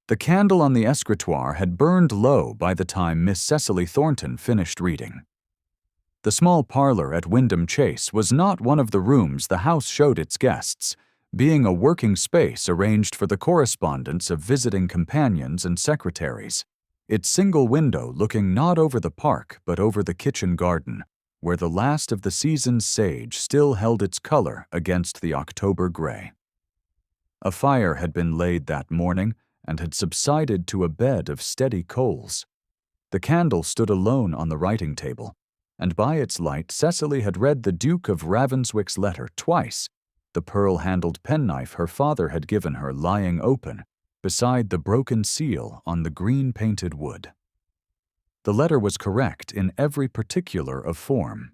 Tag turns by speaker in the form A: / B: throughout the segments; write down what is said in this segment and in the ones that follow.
A: The candle on the escritoire had burned low by the time Miss Cecily Thornton finished reading. The small parlor at Wyndham Chase was not one of the rooms the house showed its guests, being a working space arranged for the correspondence of visiting companions and secretaries, its single window looking not over the park but over the kitchen garden, where the last of the season's sage still held its color against the October gray. A fire had been laid that morning and had subsided to a bed of steady coals. The candle stood alone on the writing table, and by its light Cecily had read the Duke of Ravenswick's letter twice, the pearl-handled penknife her father had given her lying open, beside the broken seal on the green-painted wood. The letter was correct in every particular of form.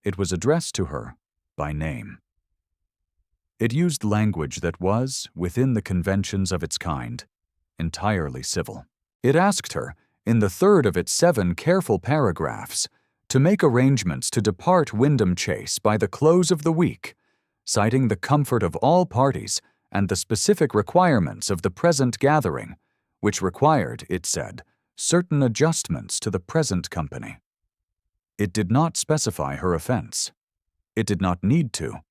A: It was addressed to her by name. It used language that was, within the conventions of its kind, entirely civil. It asked her, in the third of its 7 careful paragraphs, to make arrangements to depart Wyndham Chase by the close of the week, citing the comfort of all parties and the specific requirements of the present gathering, which required, it said, certain adjustments to the present company. It did not specify her offense. It did not need to,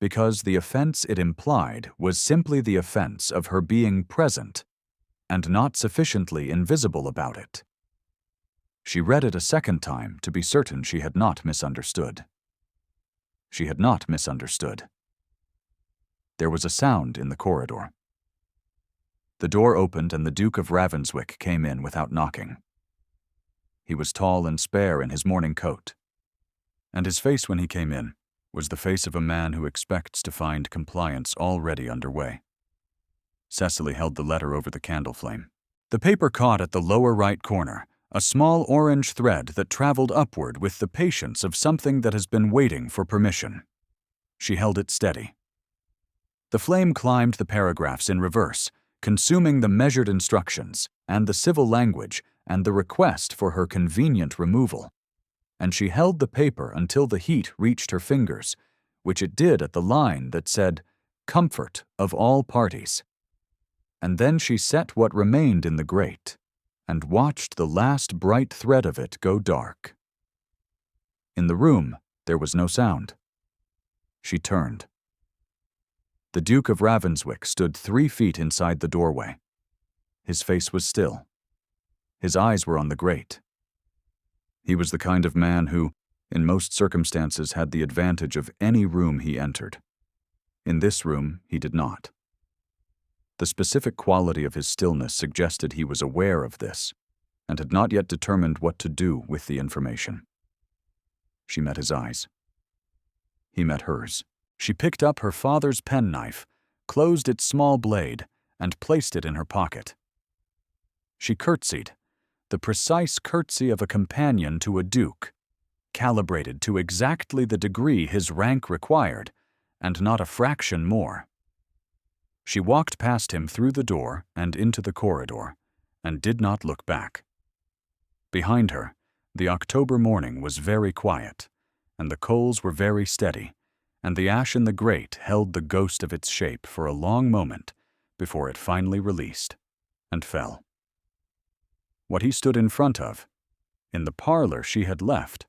A: because the offense it implied was simply the offense of her being present, and not sufficiently invisible about it. She read it a second time to be certain she had not misunderstood. She had not misunderstood. There was a sound in the corridor. The door opened and the Duke of Ravenswick came in without knocking. He was tall and spare in his morning coat, and his face when he came in was the face of a man who expects to find compliance already underway. Cecily held the letter over the candle flame. The paper caught at the lower right corner, a small orange thread that traveled upward with the patience of something that has been waiting for permission. She held it steady. The flame climbed the paragraphs in reverse, consuming the measured instructions and the civil language and the request for her convenient removal, and she held the paper until the heat reached her fingers, which it did at the line that said, "Comfort of all parties." And then she set what remained in the grate, and watched the last bright thread of it go dark. In the room, there was no sound. She turned. The Duke of Ravenswick stood 3 feet inside the doorway. His face was still. His eyes were on the grate. He was the kind of man who, in most circumstances, had the advantage of any room he entered. In this room, he did not. The specific quality of his stillness suggested he was aware of this, and had not yet determined what to do with the information. She met his eyes. He met hers. She picked up her father's penknife, closed its small blade, and placed it in her pocket. She curtsied, the precise curtsy of a companion to a duke, calibrated to exactly the degree his rank required, and not a fraction more. She walked past him through the door and into the corridor, and did not look back. Behind her, the October morning was very quiet, and the coals were very steady, and the ash in the grate held the ghost of its shape for a long moment before it finally released and fell. What he stood in front of, in the parlor she had left,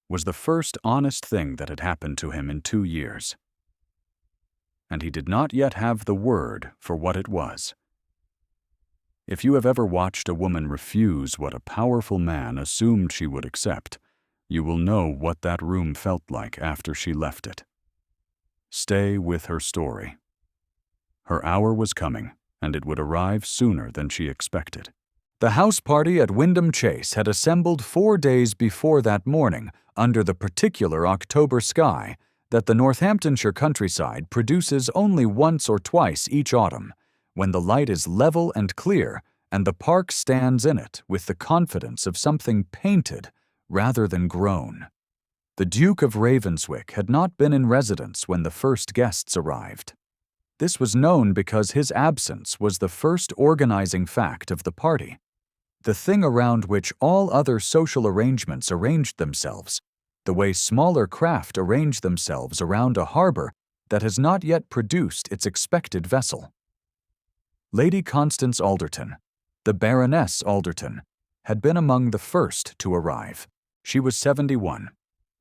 A: was the first honest thing that had happened to him in 2 years. And he did not yet have the word for what it was. If you have ever watched a woman refuse what a powerful man assumed she would accept, you will know what that room felt like after she left it. Stay with her story. Her hour was coming, and it would arrive sooner than she expected. The house party at Wyndham Chase had assembled 4 days before that morning under the particular October sky that the Northamptonshire countryside produces only once or twice each autumn, when the light is level and clear and the park stands in it with the confidence of something painted rather than grown. The Duke of Ravenswick had not been in residence when the first guests arrived. This was known because his absence was the first organizing fact of the party, the thing around which all other social arrangements arranged themselves, the way smaller craft arrange themselves around a harbor that has not yet produced its expected vessel. Lady Constance Alderton, the Baroness Alderton, had been among the first to arrive. She was 71,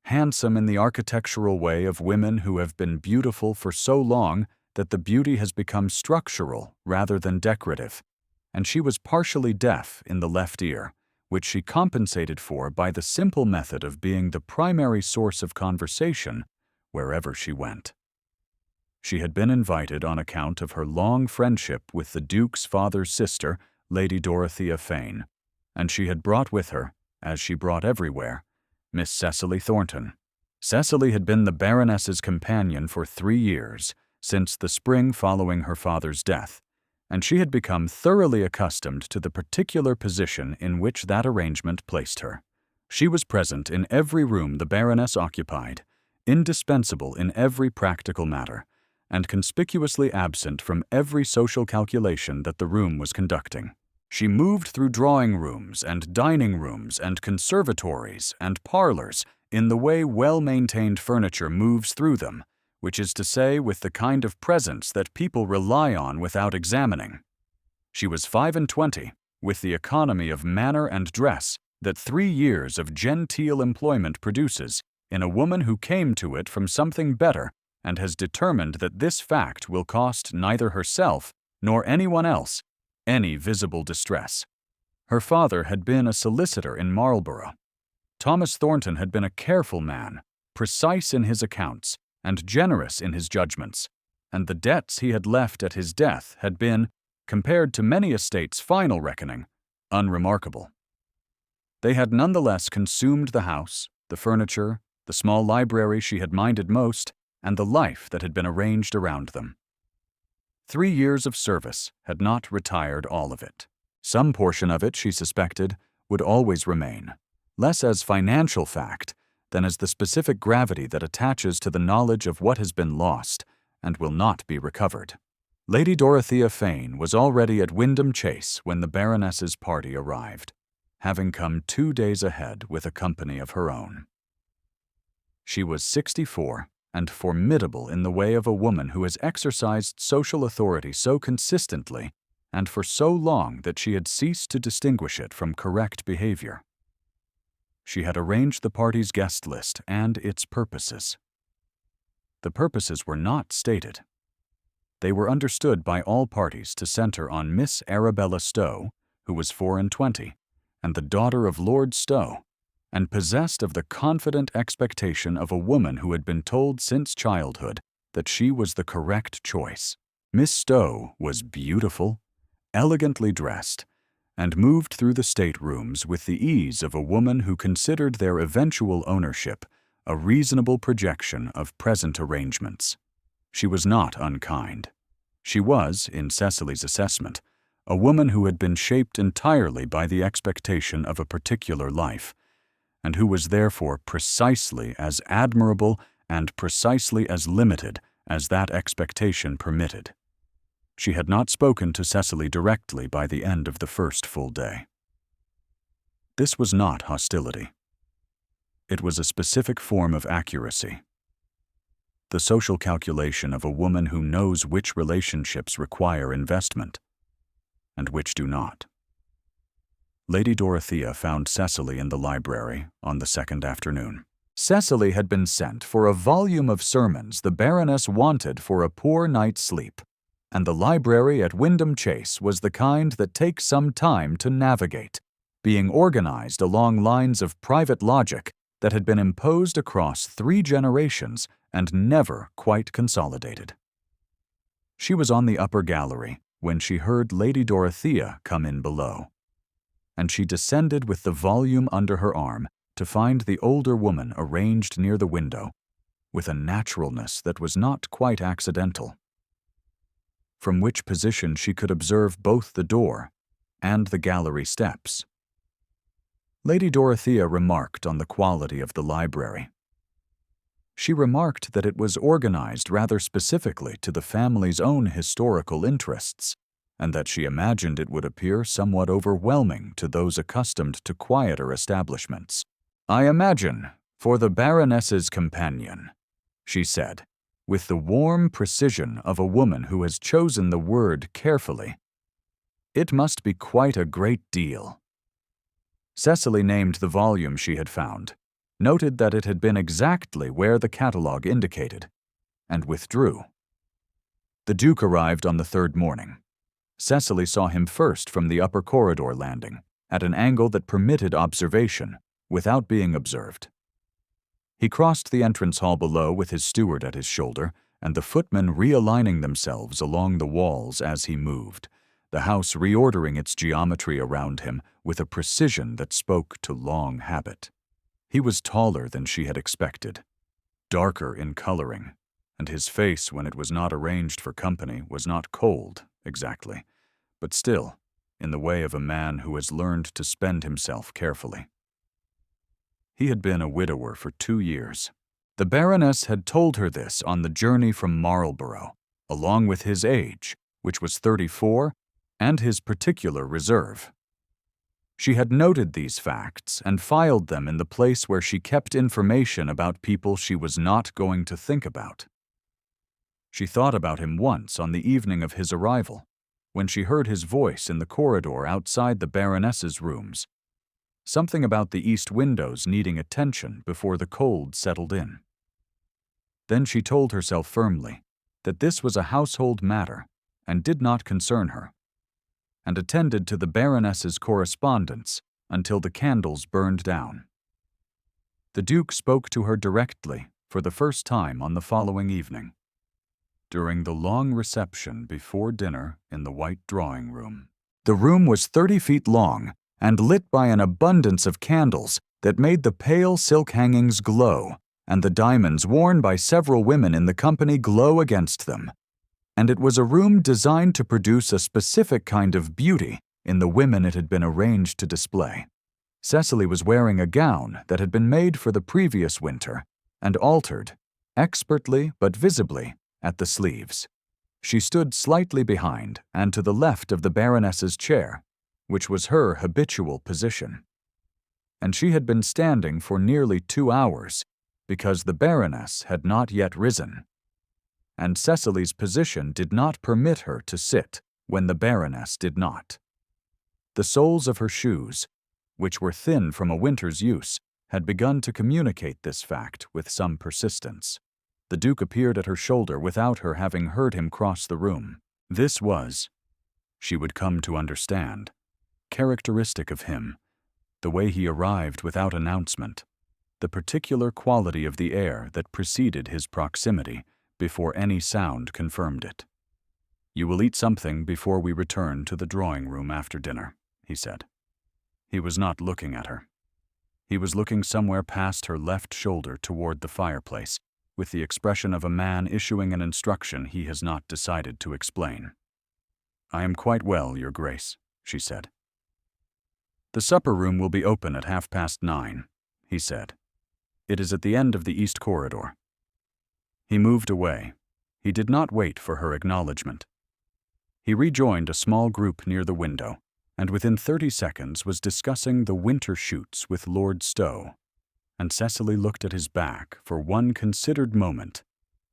A: handsome in the architectural way of women who have been beautiful for so long that the beauty has become structural rather than decorative, and she was partially deaf in the left ear, which she compensated for by the simple method of being the primary source of conversation wherever she went. She had been invited on account of her long friendship with the Duke's father's sister, Lady Dorothea Fane, and she had brought with her, as she brought everywhere, Miss Cecily Thornton. Cecily had been the Baroness's companion for 3 years, since the spring following her father's death, and she had become thoroughly accustomed to the particular position in which that arrangement placed her. She was present in every room the Baroness occupied, indispensable in every practical matter, and conspicuously absent from every social calculation that the room was conducting. She moved through drawing rooms and dining rooms and conservatories and parlors in the way well-maintained furniture moves through them, which is to say, with the kind of presence that people rely on without examining. She was 25, with the economy of manner and dress that 3 years of genteel employment produces in a woman who came to it from something better and has determined that this fact will cost neither herself nor anyone else any visible distress. Her father had been a solicitor in Marlborough. Thomas Thornton had been a careful man, precise in his accounts, and generous in his judgments, and the debts he had left at his death had been, compared to many estates' final reckoning, unremarkable. They had nonetheless consumed the house, the furniture, the small library she had minded most, and the life that had been arranged around them. 3 years of service had not retired all of it. Some portion of it, she suspected, would always remain, less as financial fact than as the specific gravity that attaches to the knowledge of what has been lost and will not be recovered. Lady Dorothea Fane was already at Wyndham Chase when the Baroness's party arrived, having come 2 days ahead with a company of her own. She was 64 and formidable in the way of a woman who has exercised social authority so consistently and for so long that she had ceased to distinguish it from correct behavior. She had arranged the party's guest list and its purposes. The purposes were not stated. They were understood by all parties to center on Miss Arabella Stowe, who was 24, and the daughter of Lord Stowe, and possessed of the confident expectation of a woman who had been told since childhood that she was the correct choice. Miss Stowe was beautiful, elegantly dressed, and moved through the staterooms with the ease of a woman who considered their eventual ownership a reasonable projection of present arrangements. She was not unkind. She was, in Cecily's assessment, a woman who had been shaped entirely by the expectation of a particular life, and who was therefore precisely as admirable and precisely as limited as that expectation permitted. She had not spoken to Cecily directly by the end of the first full day. This was not hostility. It was a specific form of accuracy. The social calculation of a woman who knows which relationships require investment and which do not. Lady Dorothea found Cecily in the library on the second afternoon. Cecily had been sent for a volume of sermons the Baroness wanted for a poor night's sleep, and the library at Wyndham Chase was the kind that takes some time to navigate, being organized along lines of private logic that had been imposed across 3 generations and never quite consolidated. She was on the upper gallery when she heard Lady Dorothea come in below, and she descended with the volume under her arm to find the older woman arranged near the window, with a naturalness that was not quite accidental, from which position she could observe both the door and the gallery steps. Lady Dorothea remarked on the quality of the library. She remarked that it was organized rather specifically to the family's own historical interests, and that she imagined it would appear somewhat overwhelming to those accustomed to quieter establishments. "I imagine, for the Baroness's companion," she said, with the warm precision of a woman who has chosen the word carefully It must be quite a great deal. Cecily named the volume she had found, noted that it had been exactly where the catalogue indicated, and withdrew. The Duke arrived on the third morning. Cecily saw him first from the upper corridor landing, at an angle that permitted observation, without being observed. He crossed the entrance hall below with his steward at his shoulder, and the footmen realigning themselves along the walls as he moved, the house reordering its geometry around him with a precision that spoke to long habit. He was taller than she had expected, darker in coloring, and his face, when it was not arranged for company, was not cold, exactly, but still, in the way of a man who has learned to spend himself carefully. He had been a widower for 2 years. The Baroness had told her this on the journey from Marlborough, along with his age, which was 34, and his particular reserve. She had noted these facts and filed them in the place where she kept information about people she was not going to think about. She thought about him once on the evening of his arrival, when she heard his voice in the corridor outside the Baroness's rooms, something about the east windows needing attention before the cold settled in. Then she told herself firmly that this was a household matter and did not concern her, and attended to the Baroness's correspondence until the candles burned down. The Duke spoke to her directly for the first time on the following evening, during the long reception before dinner in the white drawing room. The room was 30 feet long and lit by an abundance of candles that made the pale silk hangings glow and the diamonds worn by several women in the company glow against them. And it was a room designed to produce a specific kind of beauty in the women it had been arranged to display. Cecily was wearing a gown that had been made for the previous winter and altered, expertly but visibly, at the sleeves. She stood slightly behind and to the left of the Baroness's chair, which was her habitual position. And she had been standing for nearly 2 hours because the Baroness had not yet risen, and Cecily's position did not permit her to sit when the Baroness did not. The soles of her shoes, which were thin from a winter's use, had begun to communicate this fact with some persistence. The Duke appeared at her shoulder without her having heard him cross the room. This was, she would come to understand, characteristic of him, the way he arrived without announcement, the particular quality of the air that preceded his proximity before any sound confirmed it. "You will eat something before we return to the drawing room after dinner," he said. He was not looking at her. He was looking somewhere past her left shoulder toward the fireplace, with the expression of a man issuing an instruction he has not decided to explain. "I am quite well, Your Grace," she said. "The supper room will be open at 9:30, he said. "It is at the end of the east corridor." He moved away. He did not wait for her acknowledgement. He rejoined a small group near the window, and within 30 seconds was discussing the winter shoots with Lord Stowe, and Cecily looked at his back for one considered moment,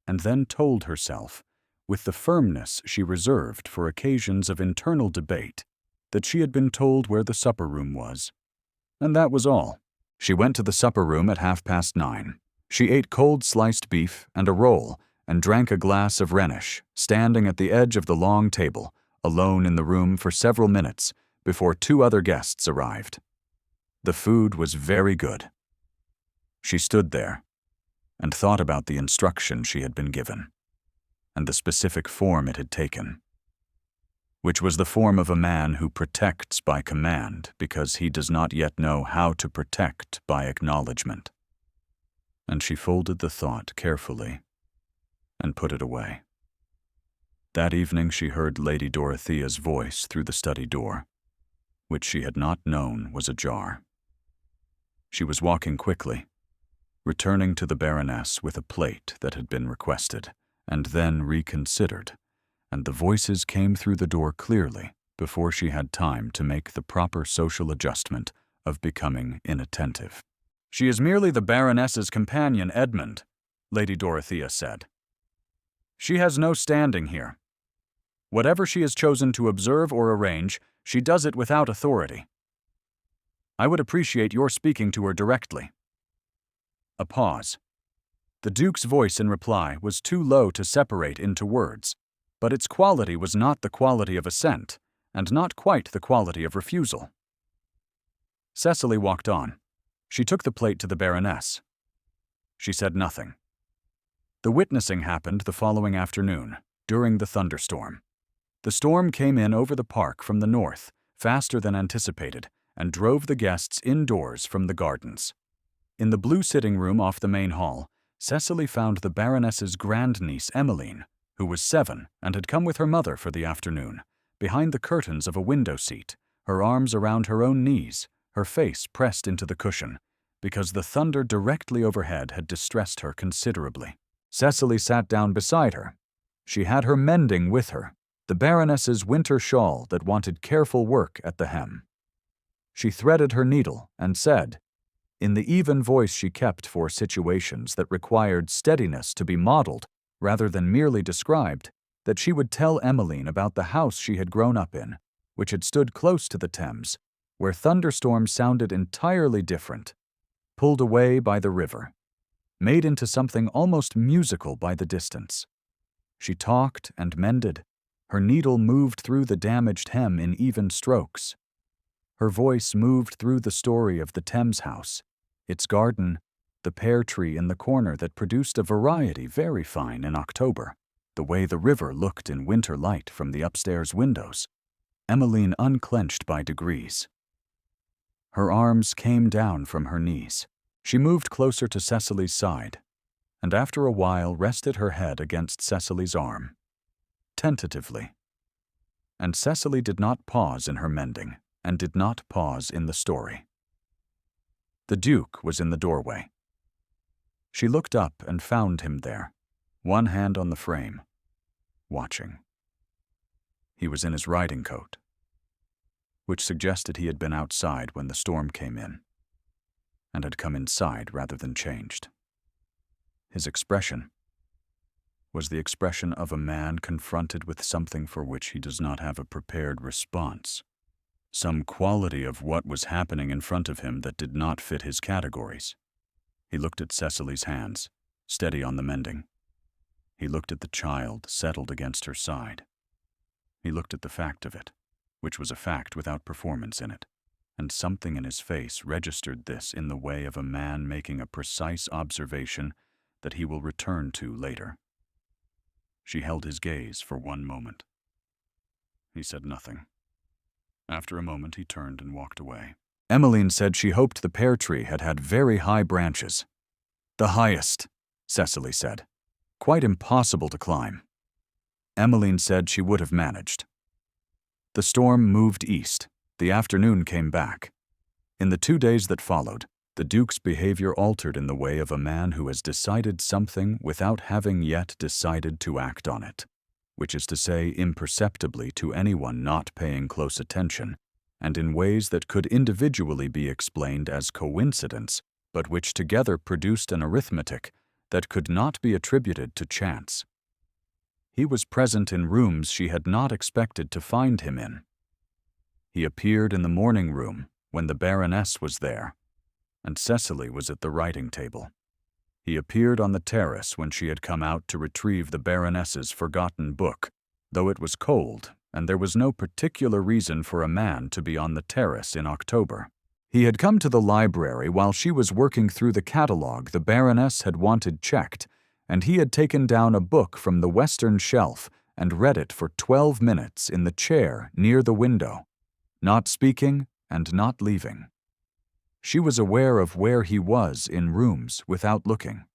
A: and then told herself, with the firmness she reserved for occasions of internal debate, that she had been told where the supper room was. And that was all. She went to the supper room at 9:30. She ate cold sliced beef and a roll, and drank a glass of Rhenish, standing at the edge of the long table, alone in the room for several minutes, before 2 other guests arrived. The food was very good. She stood there and thought about the instruction she had been given, and the specific form it had taken, which was the form of a man who protects by command because he does not yet know how to protect by acknowledgement. And she folded the thought carefully and put it away. That evening she heard Lady Dorothea's voice through the study door, which she had not known was ajar. She was walking quickly, returning to the Baroness with a plate that had been requested, and then reconsidered, and the voices came through the door clearly before she had time to make the proper social adjustment of becoming inattentive. "She is merely the Baroness's companion, Edmund," Lady Dorothea said. "She has no standing here. Whatever she has chosen to observe or arrange, She does it without authority. I would appreciate your speaking to her directly." A pause. The Duke's voice in reply was too low to separate into words, but its quality was not the quality of assent, and not quite the quality of refusal. Cecily walked on. She took the plate to the Baroness. She said nothing. The witnessing happened the following afternoon, during the thunderstorm. The storm came in over the park from the north, faster than anticipated, and drove the guests indoors from the gardens. In the blue sitting room off the main hall, Cecily found the Baroness's grandniece Emmeline, who was 7 and had come with her mother for the afternoon, behind the curtains of a window seat, her arms around her own knees, her face pressed into the cushion, because the thunder directly overhead had distressed her considerably. Cecily sat down beside her. She had her mending with her, the Baroness's winter shawl that wanted careful work at the hem. She threaded her needle and said, in the even voice she kept for situations that required steadiness to be modeled rather than merely described, that she would tell Emmeline about the house she had grown up in, which had stood close to the Thames, where thunderstorms sounded entirely different, pulled away by the river, made into something almost musical by the distance. She talked and mended. Her needle moved through the damaged hem in even strokes. Her voice moved through the story of the Thames house, its garden, the pear tree in the corner that produced a variety very fine in October, the way the river looked in winter light from the upstairs windows. Emmeline unclenched by degrees. Her arms came down from her knees. She moved closer to Cecily's side, and after a while rested her head against Cecily's arm, tentatively. And Cecily did not pause in her mending, and did not pause in the story. The Duke was in the doorway. She looked up and found him there, one hand on the frame, watching. He was in his riding coat, which suggested he had been outside when the storm came in, and had come inside rather than changed. His expression was the expression of a man confronted with something for which he does not have a prepared response. Some quality of what was happening in front of him that did not fit his categories. He looked at Cecily's hands, steady on the mending. He looked at the child settled against her side. He looked at the fact of it, which was a fact without performance in it, and something in his face registered this in the way of a man making a precise observation that he will return to later. She held his gaze for one moment. He said nothing. After a moment, he turned and walked away. Emmeline said she hoped the pear tree had had very high branches. "The highest," Cecily said. "Quite impossible to climb." Emmeline said she would have managed. The storm moved east. The afternoon came back. In the 2 days that followed, the Duke's behavior altered in the way of a man who has decided something without having yet decided to act on it, which is to say imperceptibly to anyone not paying close attention, and in ways that could individually be explained as coincidence, but which together produced an arithmetic that could not be attributed to chance. He was present in rooms she had not expected to find him in. He appeared in the morning room when the Baroness was there, and Cecily was at the writing table. He appeared on the terrace when she had come out to retrieve the Baroness's forgotten book, though it was cold and there was no particular reason for a man to be on the terrace in October. He had come to the library while she was working through the catalogue the Baroness had wanted checked, and he had taken down a book from the western shelf and read it for 12 minutes in the chair near the window, not speaking and not leaving. She was aware of where he was in rooms without looking.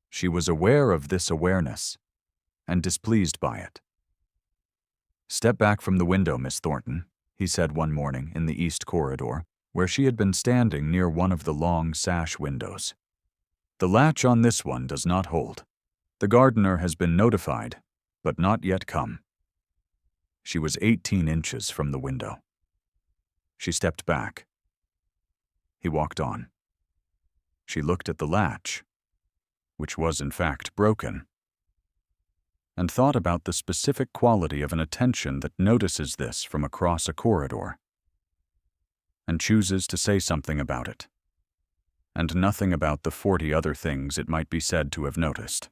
A: She was aware of this awareness, and displeased by it. "Step back from the window, Miss Thornton," he said one morning in the east corridor, where she had been standing near one of the long sash windows. "The latch on this one does not hold. The gardener has been notified, but not yet come." She was 18 inches from the window. She stepped back. He walked on. She looked at the latch, which was in fact broken, and thought about the specific quality of an attention that notices this from across a corridor and chooses to say something about it, and nothing about the 40 other things it might be said to have noticed.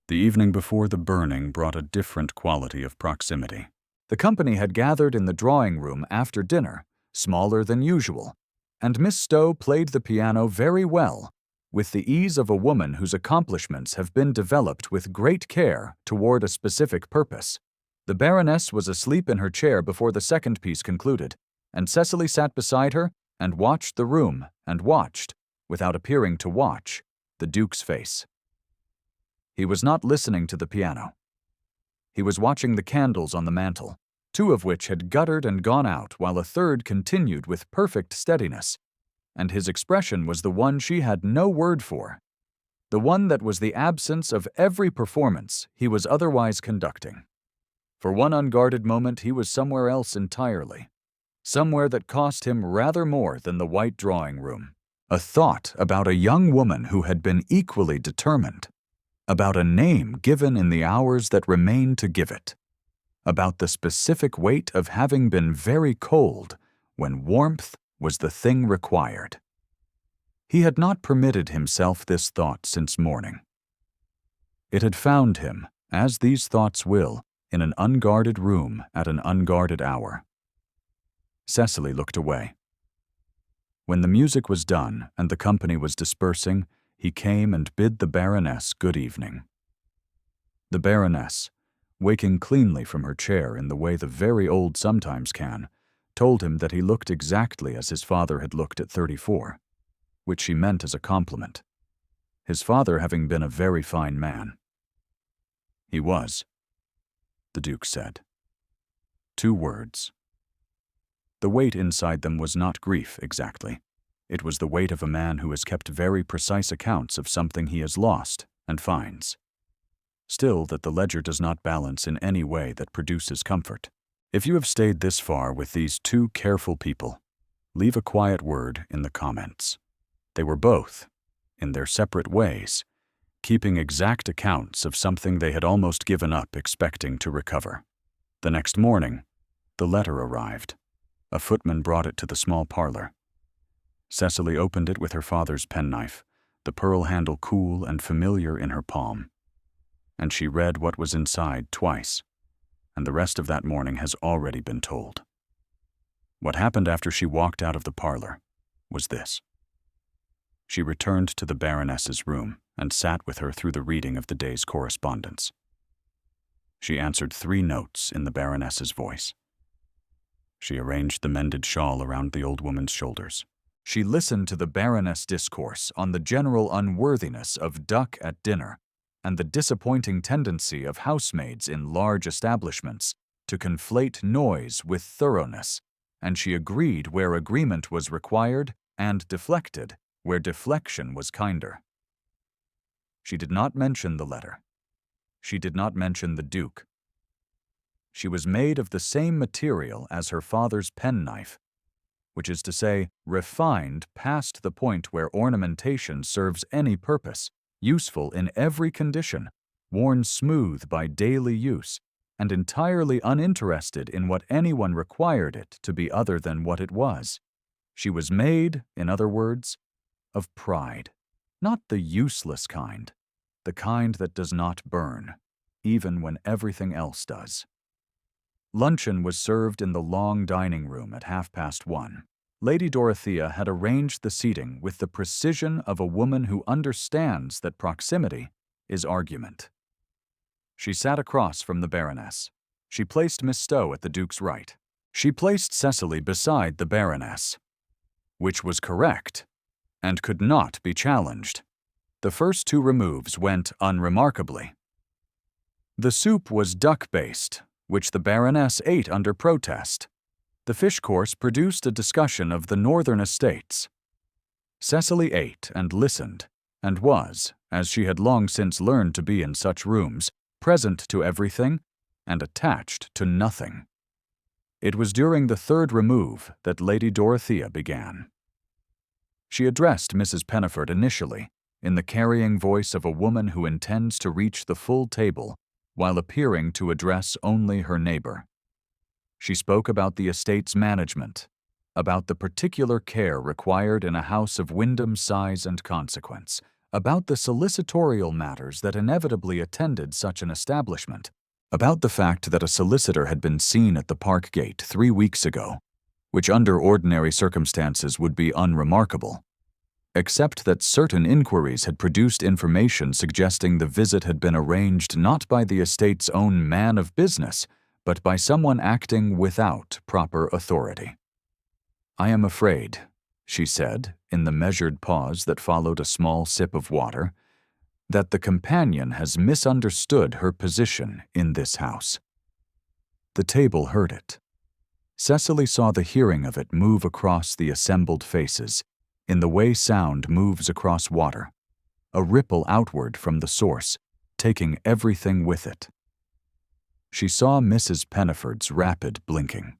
A: The evening before the burning brought a different quality of proximity. The company had gathered in the drawing room after dinner, smaller than usual, and Miss Stowe played the piano very well, with the ease of a woman whose accomplishments have been developed with great care toward a specific purpose. The Baroness was asleep in her chair before the second piece concluded, and Cecily sat beside her and watched the room and watched, without appearing to watch, the Duke's face. He was not listening to the piano. He was watching the candles on the mantel, 2 of which had guttered and gone out while a third continued with perfect steadiness, and his expression was the one she had no word for, the one that was the absence of every performance he was otherwise conducting. For one unguarded moment he was somewhere else entirely, somewhere that cost him rather more than the white drawing room. A thought about a young woman who had been equally determined, about a name given in the hours that remained to give it, about the specific weight of having been very cold when warmth was the thing required. He had not permitted himself this thought since morning. It had found him, as these thoughts will, in an unguarded room at an unguarded hour. Cecily looked away. When the music was done and the company was dispersing, he came and bid the Baroness good evening. The Baroness, waking cleanly from her chair in the way the very old sometimes can, told him that he looked exactly as his father had looked at 34, which she meant as a compliment, his father having been a very fine man. He was, the Duke said. 2 words. The weight inside them was not grief exactly. It was the weight of a man who has kept very precise accounts of something he has lost and finds. Still, that the ledger does not balance in any way that produces comfort. If you have stayed this far with these 2 careful people, leave a quiet word in the comments. They were both, in their separate ways, keeping exact accounts of something they had almost given up expecting to recover. The next morning, the letter arrived. A footman brought it to the small parlor. Cecily opened it with her father's penknife, the pearl handle cool and familiar in her palm. And she read what was inside twice, and the rest of that morning has already been told. What happened after she walked out of the parlor was this. She returned to the Baroness's room and sat with her through the reading of the day's correspondence. She answered 3 notes in the Baroness's voice. She arranged the mended shawl around the old woman's shoulders. She listened to the Baroness discourse on the general unworthiness of duck at dinner and the disappointing tendency of housemaids in large establishments to conflate noise with thoroughness, and she agreed where agreement was required and deflected where deflection was kinder. She did not mention the letter. She did not mention the Duke. She was made of the same material as her father's penknife, which is to say, refined past the point where ornamentation serves any purpose, useful in every condition, worn smooth by daily use, and entirely uninterested in what anyone required it to be other than what it was. She was made, in other words, of pride, not the useless kind, the kind that does not burn, even when everything else does. Luncheon was served in the long dining room at 1:30. Lady Dorothea had arranged the seating with the precision of a woman who understands that proximity is argument. She sat across from the Baroness. She placed Miss Stowe at the Duke's right. She placed Cecily beside the Baroness, which was correct and could not be challenged. The first 2 removes went unremarkably. The soup was duck-based, which the Baroness ate under protest. The fish course produced a discussion of the northern estates. Cecily ate and listened, and was, as she had long since learned to be in such rooms, present to everything and attached to nothing. It was during the 3rd remove that Lady Dorothea began. She addressed Mrs. Penniford initially, in the carrying voice of a woman who intends to reach the full table while appearing to address only her neighbor. She spoke about the estate's management, about the particular care required in a house of Wyndham's size and consequence, about the solicitorial matters that inevitably attended such an establishment, about the fact that a solicitor had been seen at the park gate 3 weeks ago, which under ordinary circumstances would be unremarkable, except that certain inquiries had produced information suggesting the visit had been arranged not by the estate's own man of business, but by someone acting without proper authority. "I am afraid," she said, in the measured pause that followed a small sip of water, "that the companion has misunderstood her position in this house." The table heard it. Cecily saw the hearing of it move across the assembled faces, in the way sound moves across water, a ripple outward from the source, taking everything with it. She saw Mrs. Penniford's rapid blinking.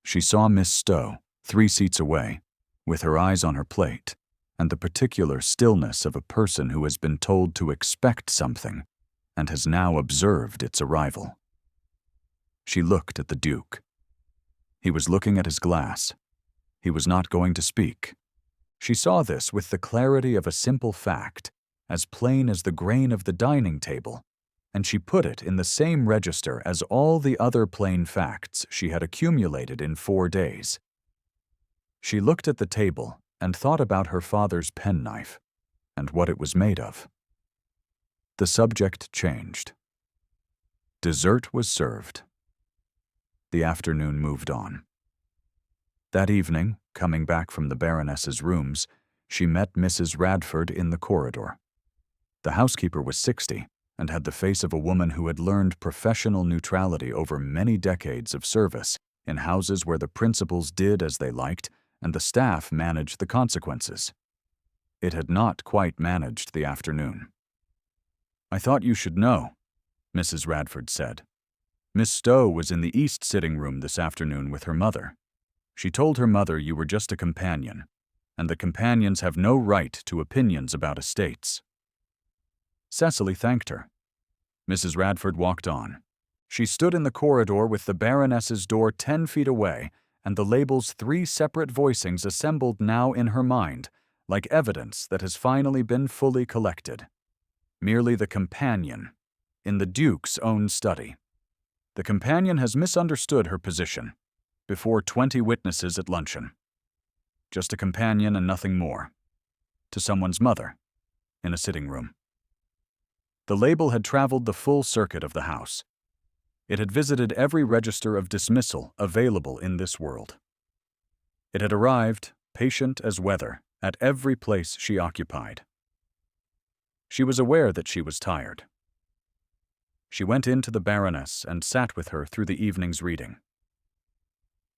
A: She saw Miss Stowe, 3 seats away, with her eyes on her plate, and the particular stillness of a person who has been told to expect something and has now observed its arrival. She looked at the Duke. He was looking at his glass. He was not going to speak. She saw this with the clarity of a simple fact, as plain as the grain of the dining table, and she put it in the same register as all the other plain facts she had accumulated in 4 days. She looked at the table and thought about her father's penknife and what it was made of. The subject changed. Dessert was served. The afternoon moved on. That evening, coming back from the Baroness's rooms, she met Mrs. Radford in the corridor. The housekeeper was 60 and had the face of a woman who had learned professional neutrality over many decades of service in houses where the principals did as they liked and the staff managed the consequences. It had not quite managed the afternoon. "I thought you should know," Mrs. Radford said. "Miss Stowe was in the east sitting room this afternoon with her mother. She told her mother you were just a companion, and the companions have no right to opinions about estates." Cecily thanked her. Mrs. Radford walked on. She stood in the corridor with the Baroness's door 10 feet away, and the label's 3 separate voicings assembled now in her mind, like evidence that has finally been fully collected. Merely the companion, in the Duke's own study. The companion has misunderstood her position, before 20 witnesses at luncheon. Just a companion and nothing more. To someone's mother, in a sitting room. The label had traveled the full circuit of the house. It had visited every register of dismissal available in this world. It had arrived, patient as weather, at every place she occupied. She was aware that she was tired. She went in to the Baroness and sat with her through the evening's reading.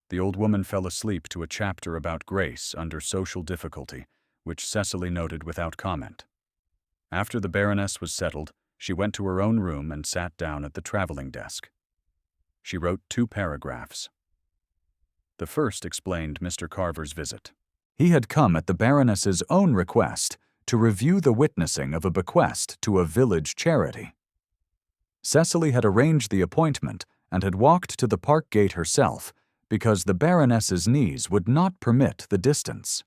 A: The old woman fell asleep to a chapter about grace under social difficulty, which Cecily noted without comment. After the Baroness was settled, she went to her own room and sat down at the traveling desk. She wrote 2 paragraphs. The first explained Mr. Carver's visit. He had come at the Baroness's own request to review the witnessing of a bequest to a village charity. Cecily had arranged the appointment and had walked to the park gate herself because the Baroness's knees would not permit the distance.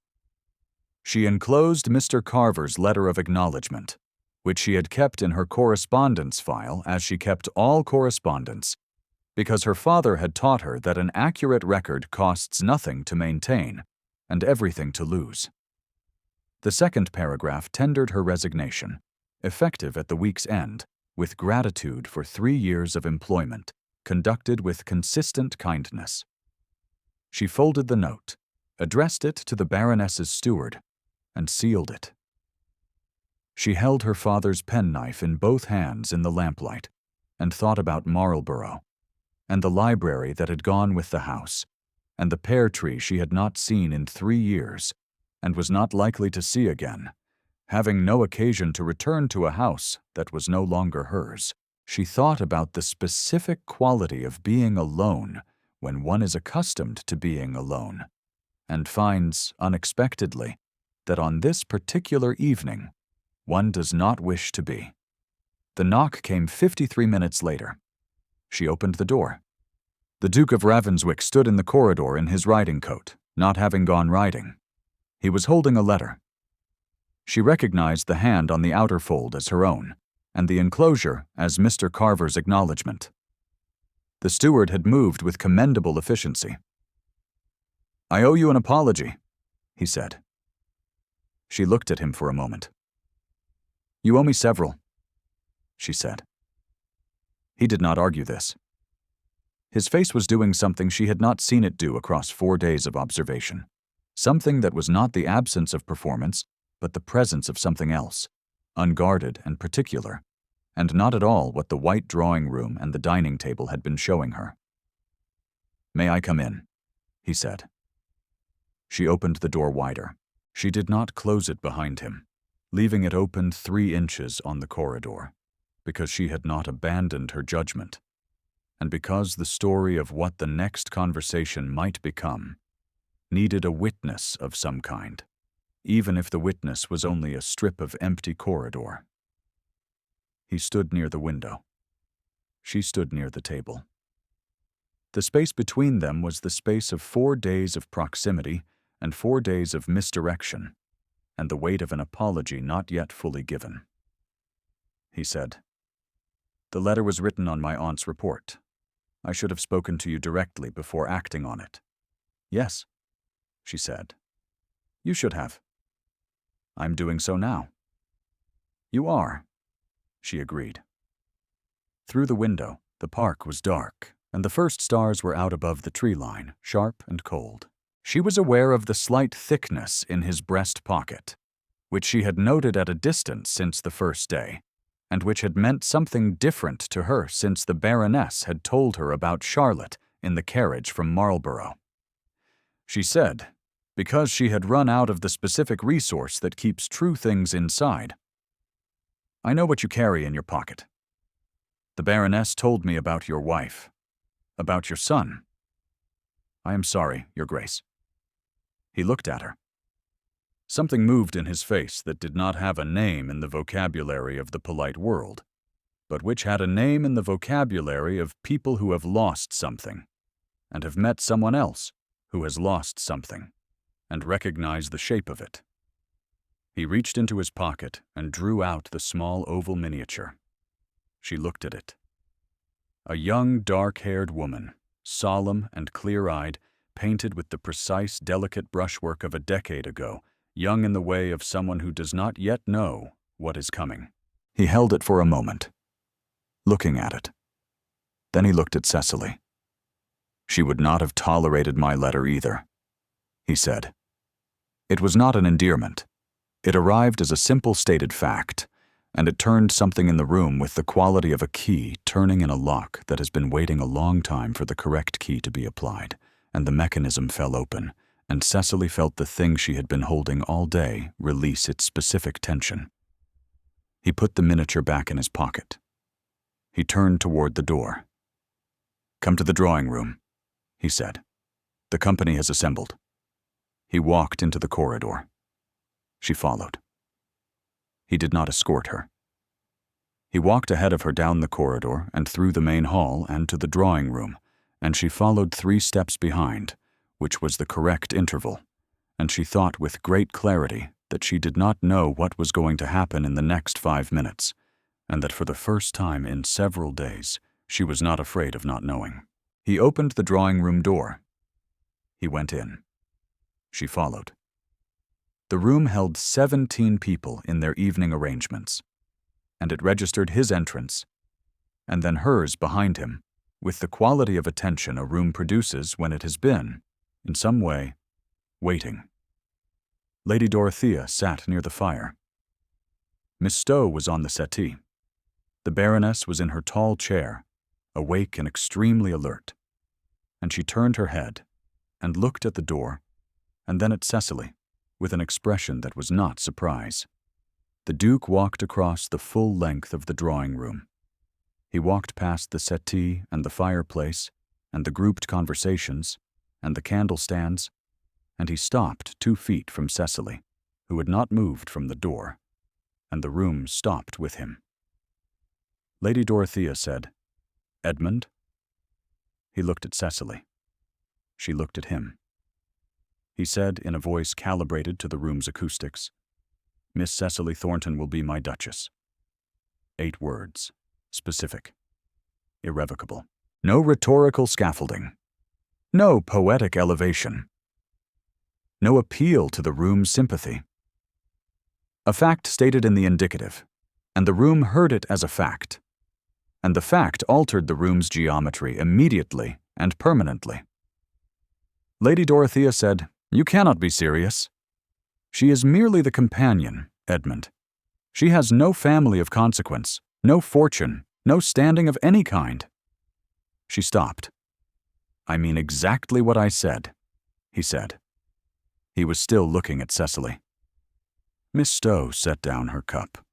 A: She enclosed Mr. Carver's letter of acknowledgement, which she had kept in her correspondence file as she kept all correspondence, because her father had taught her that an accurate record costs nothing to maintain and everything to lose. The second paragraph tendered her resignation, effective at the week's end, with gratitude for 3 years of employment, conducted with consistent kindness. She folded the note, addressed it to the Baroness's steward, and sealed it. She held her father's penknife in both hands in the lamplight, and thought about Marlborough, and the library that had gone with the house, and the pear tree she had not seen in 3 years, and was not likely to see again, having no occasion to return to a house that was no longer hers. She thought about the specific quality of being alone when one is accustomed to being alone, and finds, unexpectedly, that on this particular evening, one does not wish to be. The knock came 53 minutes later. She opened the door. The Duke of Ravenswick stood in the corridor in his riding coat, not having gone riding. He was holding a letter. She recognized the hand on the outer fold as her own, and the enclosure as Mr. Carver's acknowledgement. The steward had moved with commendable efficiency. "I owe you an apology," he said. She looked at him for a moment. "You owe me several," she said. He did not argue this. His face was doing something she had not seen it do across 4 days of observation, something that was not the absence of performance, but the presence of something else, unguarded and particular, and not at all what the white drawing room and the dining table had been showing her. "May I come in?" he said. She opened the door wider. She did not close it behind him, leaving it open 3 inches on the corridor, because she had not abandoned her judgment, and because the story of what the next conversation might become needed a witness of some kind, even if the witness was only a strip of empty corridor. He stood near the window. She stood near the table. The space between them was the space of 4 days of proximity and 4 days of misdirection, and the weight of an apology not yet fully given. He said, "The letter was written on my aunt's report. I should have spoken to you directly before acting on it." "Yes," she said. "You should have." "I'm doing so now." "You are," she agreed. Through the window, the park was dark, and the first stars were out above the tree line, sharp and cold. She was aware of the slight thickness in his breast pocket, which she had noted at a distance since the first day, and which had meant something different to her since the Baroness had told her about Charlotte in the carriage from Marlborough. She said, because she had run out of the specific resource that keeps true things inside, "I know what you carry in your pocket. The Baroness told me about your wife, about your son. I am sorry, Your Grace." He looked at her. Something moved in his face that did not have a name in the vocabulary of the polite world, but which had a name in the vocabulary of people who have lost something, and have met someone else who has lost something, and recognized the shape of it. He reached into his pocket and drew out the small oval miniature. She looked at it. A young, dark-haired woman, solemn and clear-eyed, painted with the precise, delicate brushwork of a decade ago, young in the way of someone who does not yet know what is coming. He held it for a moment, looking at it. Then he looked at Cecily. "She would not have tolerated my letter either," he said. It was not an endearment. It arrived as a simple stated fact, and it turned something in the room with the quality of a key turning in a lock that has been waiting a long time for the correct key to be applied, and the mechanism fell open, and Cecily felt the thing she had been holding all day release its specific tension. He put the miniature back in his pocket. He turned toward the door. "Come to the drawing room," he said. "The company has assembled." He walked into the corridor. She followed. He did not escort her. He walked ahead of her down the corridor and through the main hall and to the drawing room, and she followed 3 steps behind, which was the correct interval, and she thought with great clarity that she did not know what was going to happen in the next 5 minutes, and that for the first time in several days she was not afraid of not knowing. He opened the drawing room door. He went in. She followed. The room held 17 people in their evening arrangements, and it registered his entrance, and then hers behind him, with the quality of attention a room produces when it has been, in some way, waiting. Lady Dorothea sat near the fire. Miss Stowe was on the settee. The Baroness was in her tall chair, awake and extremely alert, and she turned her head and looked at the door and then at Cecily, with an expression that was not surprise. The Duke walked across the full length of the drawing room. He walked past the settee and the fireplace and the grouped conversations and the candle stands, and he stopped 2 feet from Cecily, who had not moved from the door, and the room stopped with him. Lady Dorothea said, "Edmund?" He looked at Cecily. She looked at him. He said in a voice calibrated to the room's acoustics, "Miss Cecily Thornton will be my Duchess." 8 words, specific, irrevocable. No rhetorical scaffolding. No poetic elevation. No appeal to the room's sympathy. A fact stated in the indicative, and the room heard it as a fact. And the fact altered the room's geometry immediately and permanently. Lady Dorothea said, "You cannot be serious. She is merely the companion, Edmund. She has no family of consequence, no fortune, no standing of any kind." She stopped. "I mean exactly what I said," he said. He was still looking at Cecily. Miss Stowe set down her cup.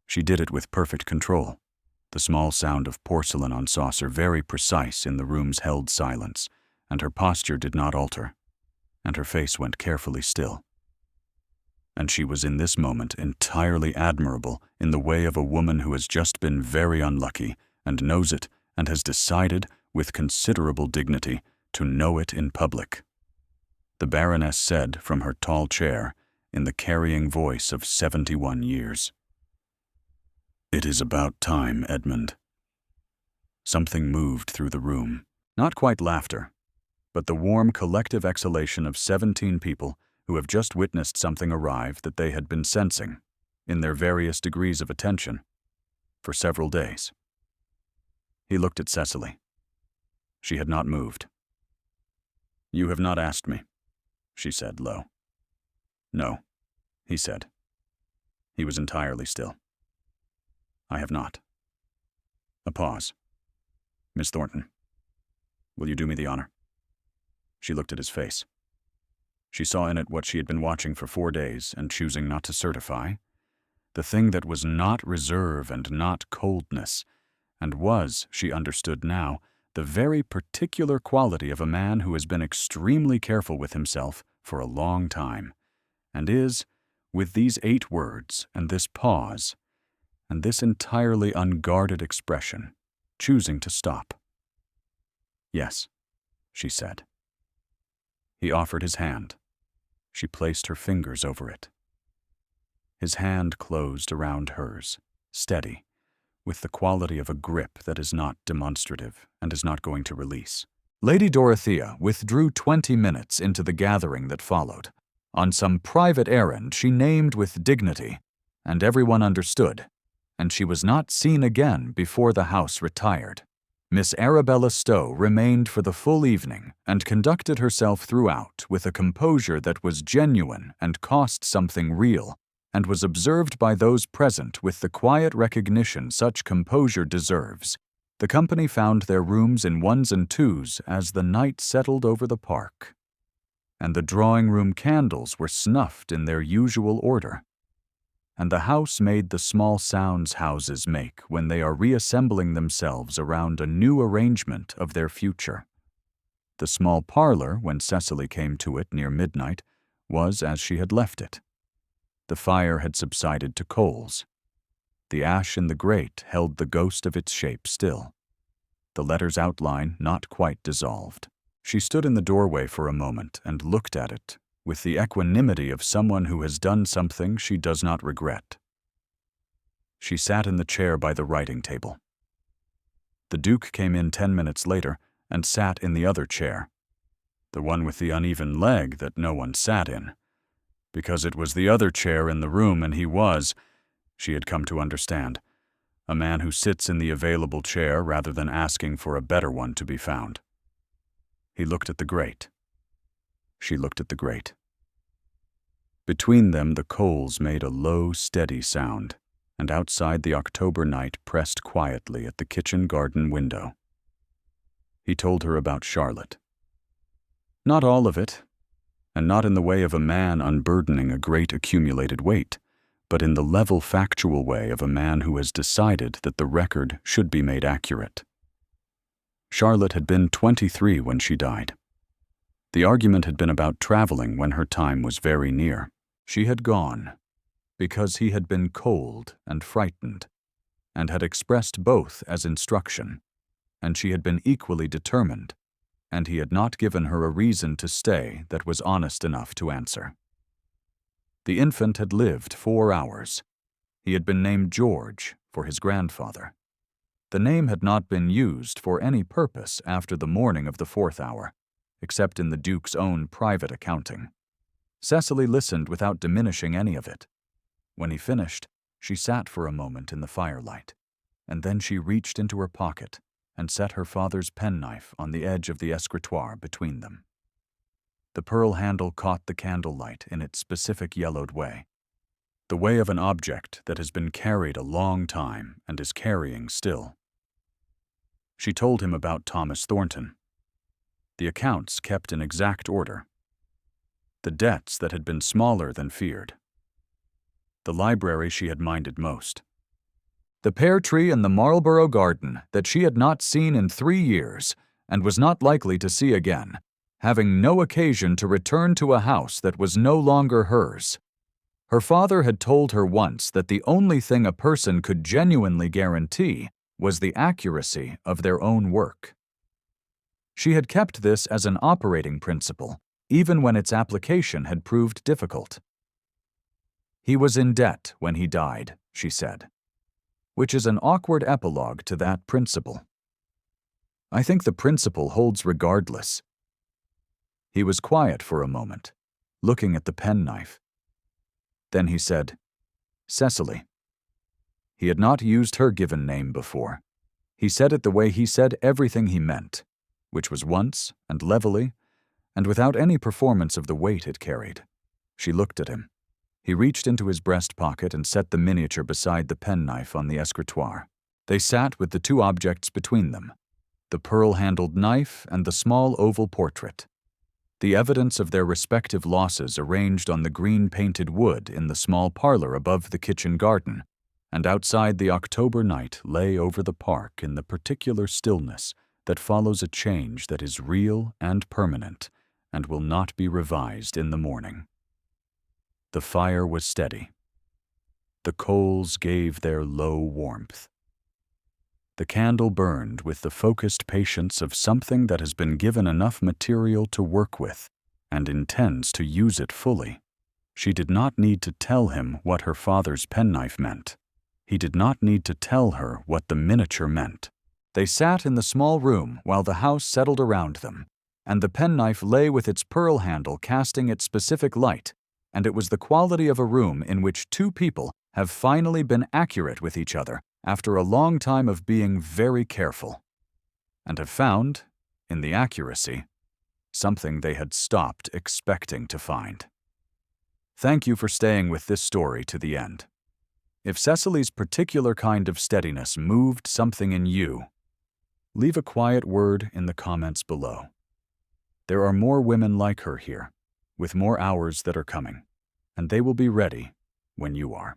A: She did it with perfect control, the small sound of porcelain on saucer very precise in the room's held silence, and her posture did not alter, and her face went carefully still. And she was in this moment entirely admirable in the way of a woman who has just been very unlucky and knows it and has decided, with considerable dignity, to know it in public. The Baroness said from her tall chair, in the carrying voice of 71 years, "It is about time, Edmund." Something moved through the room, not quite laughter, but the warm collective exhalation of 17 people who have just witnessed something arrive that they had been sensing, in their various degrees of attention, for several days. He looked at Cecily. She had not moved. "You have not asked me," she said low. "No," he said. He was entirely still. "I have not." A pause. "Miss Thornton, will you do me the honor?" She looked at his face. She saw in it what she had been watching for 4 days and choosing not to certify, the thing that was not reserve and not coldness, and was, she understood now, the very particular quality of a man who has been extremely careful with himself for a long time, and is, with these 8 words and this pause, and this entirely unguarded expression, choosing to stop. "Yes," she said. He offered his hand. She placed her fingers over it. His hand closed around hers, steady, with the quality of a grip that is not demonstrative and is not going to release. Lady Dorothea withdrew 20 minutes into the gathering that followed. On some private errand she named with dignity, and everyone understood, and she was not seen again before the house retired. Miss Arabella Stowe remained for the full evening and conducted herself throughout with a composure that was genuine and cost something real, and was observed by those present with the quiet recognition such composure deserves. The company found their rooms in 1s and 2s as the night settled over the park, and the drawing-room candles were snuffed in their usual order. And the house made the small sounds houses make when they are reassembling themselves around a new arrangement of their future. The small parlor, when Cecily came to it near midnight, was as she had left it. The fire had subsided to coals. The ash in the grate held the ghost of its shape still. The letter's outline not quite dissolved. She stood in the doorway for a moment and looked at it with the equanimity of someone who has done something she does not regret. She sat in the chair by the writing table. The Duke came in 10 minutes later and sat in the other chair, the one with the uneven leg that no one sat in, because it was the other chair in the room and he was, she had come to understand, a man who sits in the available chair rather than asking for a better one to be found. He looked at the grate. She looked at the grate. Between them the coals made a low, steady sound, and outside the October night pressed quietly at the kitchen garden window. He told her about Charlotte. Not all of it, and not in the way of a man unburdening a great accumulated weight, but in the level factual way of a man who has decided that the record should be made accurate. Charlotte had been 23 when she died. The argument had been about traveling when her time was very near, She had gone because he had been cold and frightened, and had expressed both as instruction, and she had been equally determined, and he had not given her a reason to stay that was honest enough to answer. The infant had lived 4 hours. He had been named George for his grandfather. The name had not been used for any purpose after the morning of the 4th hour, except in the Duke's own private accounting. Cecily listened without diminishing any of it. When he finished, she sat for a moment in the firelight, and then she reached into her pocket and set her father's penknife on the edge of the escritoire between them. The pearl handle caught the candlelight in its specific yellowed way, the way of an object that has been carried a long time and is carrying still. She told him about Thomas Thornton. The accounts kept in exact order. The debts that had been smaller than feared. The library she had minded most. The pear tree in the Marlborough garden that she had not seen in 3 years and was not likely to see again, having no occasion to return to a house that was no longer hers. Her father had told her once that the only thing a person could genuinely guarantee was the accuracy of their own work. She had kept this as an operating principle, even when its application had proved difficult. He was in debt when he died, she said, which is an awkward epilogue to that principle. I think the principle holds regardless. He was quiet for a moment, looking at the penknife. Then he said, Cecily. He had not used her given name before. He said it the way he said everything he meant, which was once and levelly, and without any performance of the weight it carried. She looked at him. He reached into his breast pocket and set the miniature beside the penknife on the escritoire. They sat with the 2 objects between them, the pearl-handled knife and the small oval portrait. The evidence of their respective losses arranged on the green-painted wood in the small parlor above the kitchen garden, and outside the October night lay over the park in the particular stillness that follows a change that is real and permanent and will not be revised in the morning. The fire was steady. The coals gave their low warmth. The candle burned with the focused patience of something that has been given enough material to work with and intends to use it fully. She did not need to tell him what her father's penknife meant. He did not need to tell her what the miniature meant. They sat in the small room while the house settled around them, and the penknife lay with its pearl handle casting its specific light, and it was the quality of a room in which 2 people have finally been accurate with each other after a long time of being very careful, and have found, in the accuracy, something they had stopped expecting to find. Thank you for staying with this story to the end. If Cecily's particular kind of steadiness moved something in you, leave a quiet word in the comments below. There are more women like her here, with more hours that are coming, and they will be ready when you are.